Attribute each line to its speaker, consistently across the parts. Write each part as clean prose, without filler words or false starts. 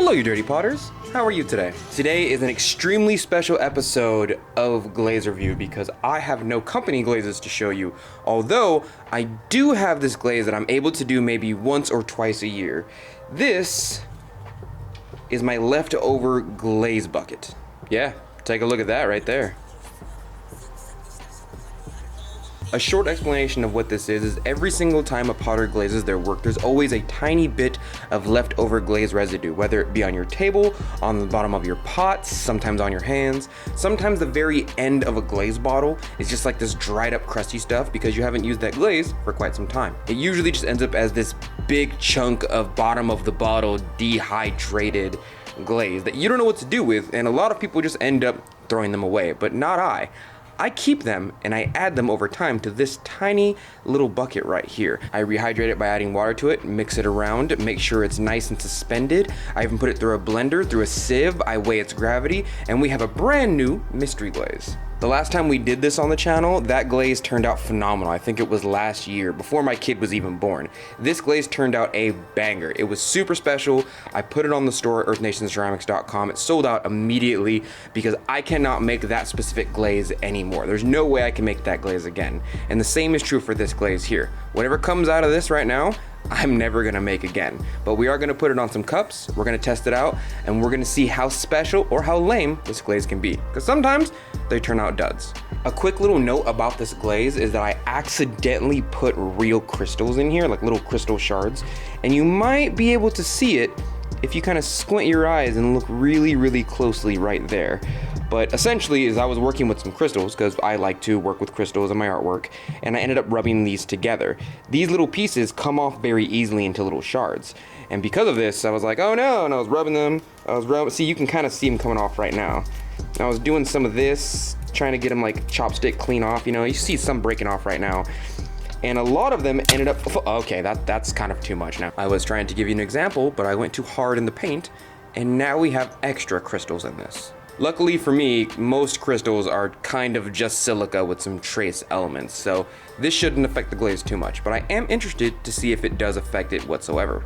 Speaker 1: Hello, you dirty potters. How are you today? Today is an extremely special episode of Glaze Review because I have no company glazes to show you, although I do have this glaze that I'm able to do maybe once or twice a year. This is my leftover glaze bucket. Yeah, take a look at that right there. A short explanation of what this is every single time a potter glazes their work, there's always a tiny bit of leftover glaze residue, whether it be on your table, on the bottom of your pots, sometimes on your hands. Sometimes the very end of a glaze bottle is just like this dried up crusty stuff because you haven't used that glaze for quite some time. It usually just ends up as this big chunk of bottom of the bottle dehydrated glaze that you don't know what to do with, and a lot of people just end up throwing them away, but not I. I keep them and I add them over time to this tiny little bucket right here. I rehydrate it by adding water to it, mix it around, make sure it's nice and suspended. I even put it through a blender, through a sieve, I weigh its gravity, and we have a brand new mystery glaze. The last time we did this on the channel, that glaze turned out phenomenal. I think it was last year, before my kid was even born. This glaze turned out a banger. It was super special. I put it on the store at earthnationsceramics.com. It sold out immediately because I cannot make that specific glaze anymore. There's no way I can make that glaze again. And the same is true for this glaze here. Whatever comes out of this right now, I'm never gonna make again. But we are gonna put it on some cups, we're gonna test it out, and we're gonna see how special or how lame this glaze can be. Because sometimes they turn out duds. A quick little note about this glaze is that I accidentally put real crystals in here, like little crystal shards, and you might be able to see it if you kind of squint your eyes and look really closely right there. But essentially, as I was working with some crystals, because I like to work with crystals in my artwork, and I ended up rubbing these together. These little pieces come off very easily into little shards. And because of this, I was like, oh no, and I was rubbing them. See, you can kind of see them coming off right now. And I was doing some of this, trying to get them like chopstick clean off, you know, you see some breaking off right now. And a lot of them ended up, okay, that's kind of too much now. I was trying to give you an example, but I went too hard in the paint, and now we have extra crystals in this. Luckily for me, most crystals are kind of just silica with some trace elements, so this shouldn't affect the glaze too much, but I am interested to see if it does affect it whatsoever.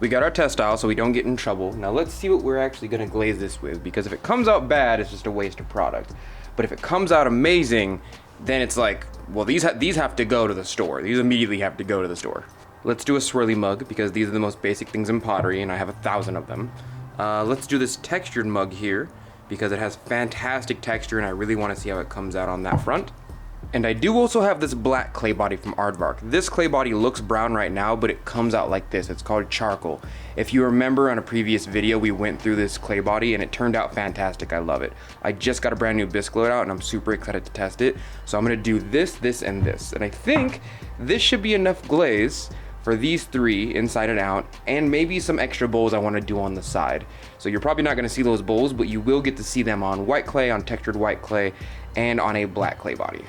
Speaker 1: We got our test style so we don't get in trouble. Now let's see what we're actually gonna glaze this with, because if it comes out bad, it's just a waste of product. But if it comes out amazing, then it's like, well, these have to go to the store. These immediately have to go to the store. Let's do a swirly mug, because these are the most basic things in pottery, and I have 1,000 of them. Let's do this textured mug here, because it has fantastic texture, and I really wanna see how it comes out on that front. And I do also have this black clay body from Aardvark. This clay body looks brown right now, but it comes out like this. It's called charcoal. If you remember on a previous video, we went through this clay body and it turned out fantastic. I love it. I just got a brand new bisque load out and I'm super excited to test it. So I'm gonna do this, this, and this. And I think this should be enough glaze for these three inside and out, and maybe some extra bowls I wanna do on the side. So you're probably not gonna see those bowls, but you will get to see them on white clay, on textured white clay, and on a black clay body.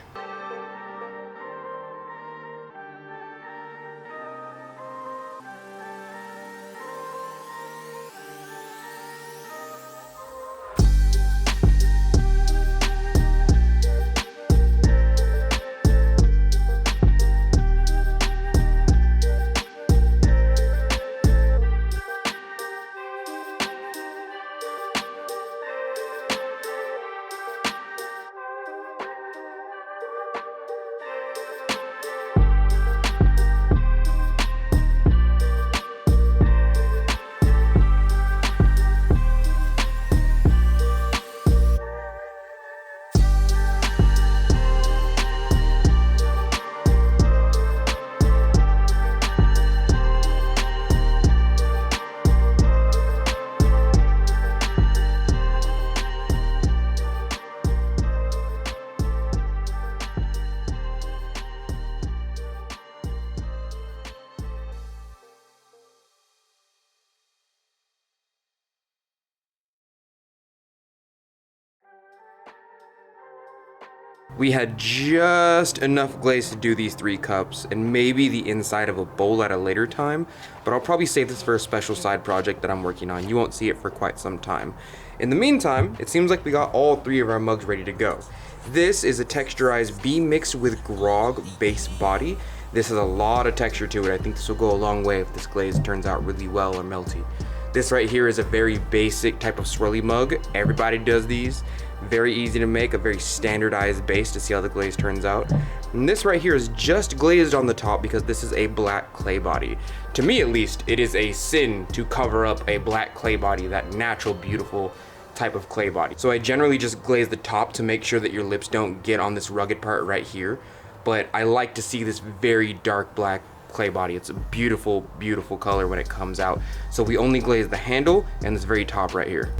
Speaker 1: We had just enough glaze to do these 3 cups and maybe the inside of a bowl at a later time, but I'll probably save this for a special side project that I'm working on. You won't see it for quite some time. In the meantime, it seems like we got all 3 of our mugs ready to go. This is a texturized B mixed with grog base body. This has a lot of texture to it. I think this will go a long way if this glaze turns out really well or melty. This right here is a very basic type of swirly mug. Everybody does these. Very easy to make, a very standardized base to see how the glaze turns out. And this right here is just glazed on the top because this is a black clay body. To me at least, it is a sin to cover up a black clay body, that natural, beautiful type of clay body. So I generally just glaze the top to make sure that your lips don't get on this rugged part right here. But I like to see this very dark black clay body. It's a beautiful, beautiful color when it comes out. So we only glaze the handle and this very top right here.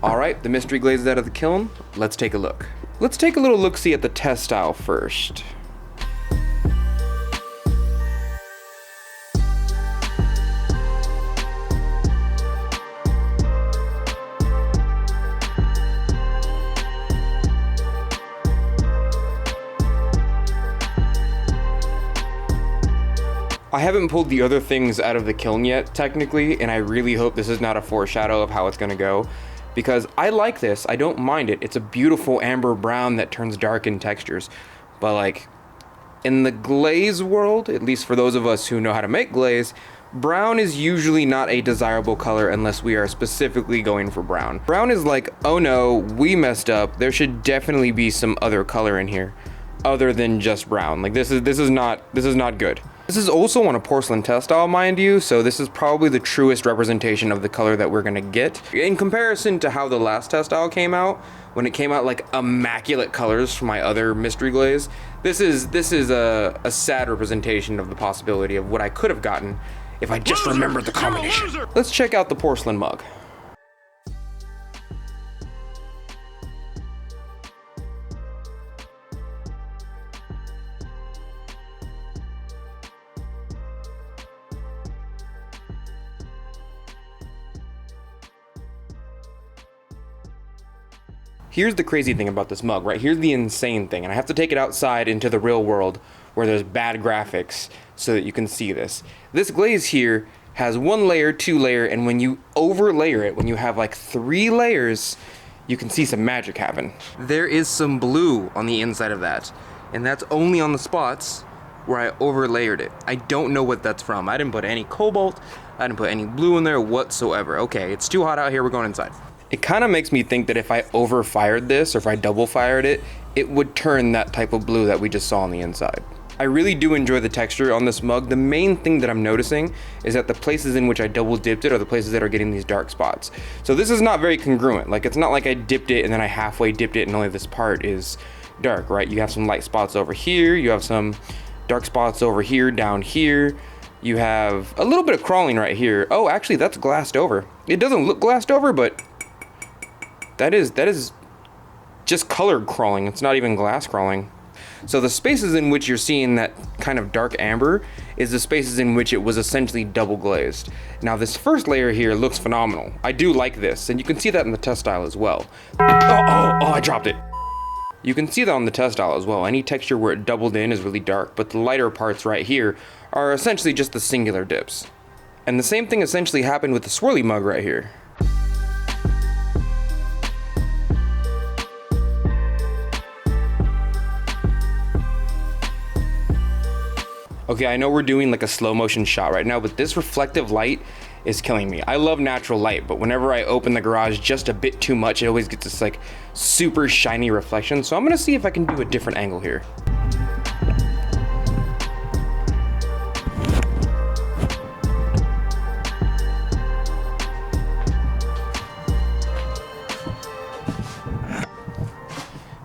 Speaker 1: Alright, the mystery glaze is out of the kiln. Let's take a look. Let's take a little look-see at the test style first. I haven't pulled the other things out of the kiln yet, technically, and I really hope this is not a foreshadow of how it's gonna go, because I like this, I don't mind it. It's a beautiful amber brown that turns dark in textures, but like, in the glaze world, at least for those of us who know how to make glaze, brown is usually not a desirable color unless we are specifically going for brown. Brown is like, oh no, we messed up, there should definitely be some other color in here, other than just brown. Like this is not good. This is also on a porcelain test style, mind you, so this is probably the truest representation of the color that we're gonna get. In comparison to how the last test style came out, when it came out like immaculate colors from my other mystery glaze, this is a sad representation of the possibility of what I could have gotten if I just remembered the combination. Let's check out the porcelain mug. Here's the crazy thing about this mug, right? Here's the insane thing, and I have to take it outside into the real world where there's bad graphics so that you can see this. This glaze here has 1 layer, 2 layer, and when you overlayer it, when you have like 3 layers, you can see some magic happen. There is some blue on the inside of that, and that's only on the spots where I overlayered it. I don't know what that's from. I didn't put any cobalt, I didn't put any blue in there whatsoever. Okay, it's too hot out here, we're going inside. It kind of makes me think that if I overfired this, or if I double fired it, it would turn that type of blue that we just saw on the inside. I really do enjoy the texture on this mug. The main thing that I'm noticing is that the places in which I double dipped it are the places that are getting these dark spots. So this is not very congruent. Like, it's not like I dipped it and then I halfway dipped it and only this part is dark, right? You have some light spots over here, you have some dark spots over here, down here. You have a little bit of crawling right here. Oh, actually that's glassed over. It doesn't look glassed over, but that is just colored crawling. It's not even glass crawling. So the spaces in which you're seeing that kind of dark amber is the spaces in which it was essentially double glazed. Now this first layer here looks phenomenal. I do like this, and you can see that in the test style as well. Oh, I dropped it. You can see that on the test style as well. Any texture where it doubled in is really dark, but the lighter parts right here are essentially just the singular dips. And the same thing essentially happened with the swirly mug right here. Okay, I know we're doing like a slow motion shot right now, but this reflective light is killing me. I love natural light, but whenever I open the garage just a bit too much, it always gets this like super shiny reflection. So I'm gonna see if I can do a different angle here.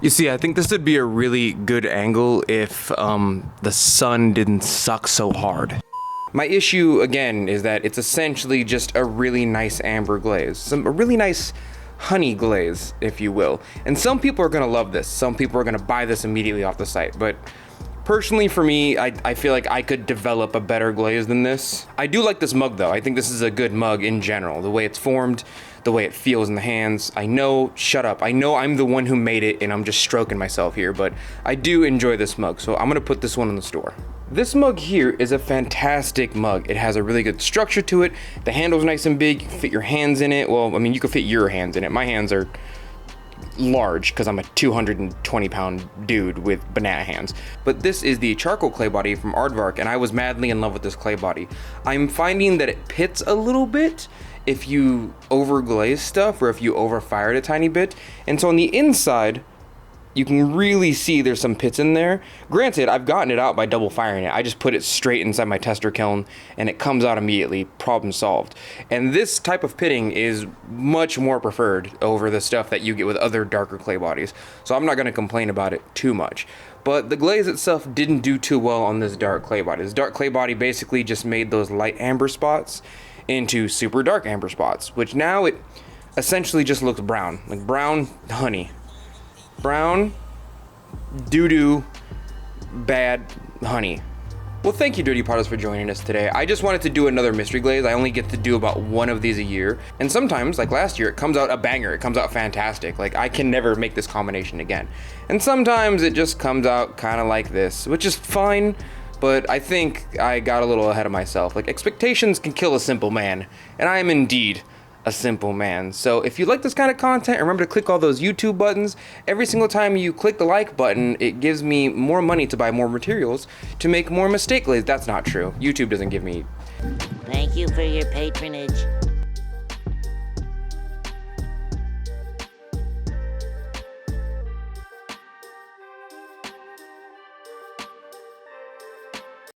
Speaker 1: You see, I think this would be a really good angle if the sun didn't suck so hard. My issue, again, is that it's essentially just a really nice amber glaze. A really nice honey glaze, if you will. And some people are gonna love this. Some people are gonna buy this immediately off the site, but personally for me, I feel like I could develop a better glaze than this. I do like this mug though. I think this is a good mug in general. The way it's formed, the way it feels in the hands. I know, shut up. I know I'm the one who made it and I'm just stroking myself here, but I do enjoy this mug. So I'm gonna put this one in the store. This mug here is a fantastic mug. It has a really good structure to it. The handle's nice and big. You can fit your hands in it. Well, I mean, you can fit your hands in it. My hands are large because I'm a 220-pound dude with banana hands. But this is the charcoal clay body from Aardvark, and I was madly in love with this clay body. I'm finding that it pits a little bit if you overglaze stuff or if you overfire it a tiny bit. And so on the inside, you can really see there's some pits in there. Granted, I've gotten it out by double firing it. I just put it straight inside my tester kiln and it comes out immediately, problem solved. And this type of pitting is much more preferred over the stuff that you get with other darker clay bodies. So I'm not gonna complain about it too much. But the glaze itself didn't do too well on this dark clay body. This dark clay body basically just made those light amber spots into super dark amber spots, which now it essentially just looks brown, like brown honey. Brown, doo-doo, bad honey. Well, thank you, Dirty Potters, for joining us today. I just wanted to do another mystery glaze. I only get to do about one of these a year. And sometimes, like last year, it comes out a banger. It comes out fantastic. Like, I can never make this combination again. And sometimes it just comes out kind of like this, which is fine, but I think I got a little ahead of myself. Like, expectations can kill a simple man, and I am indeed a simple man. So if you like this kind of content, remember to click all those YouTube buttons. Every single time you click the like button, it gives me more money to buy more materials to make more mistake glaze. That's not true. YouTube doesn't give me.
Speaker 2: Thank you for your patronage.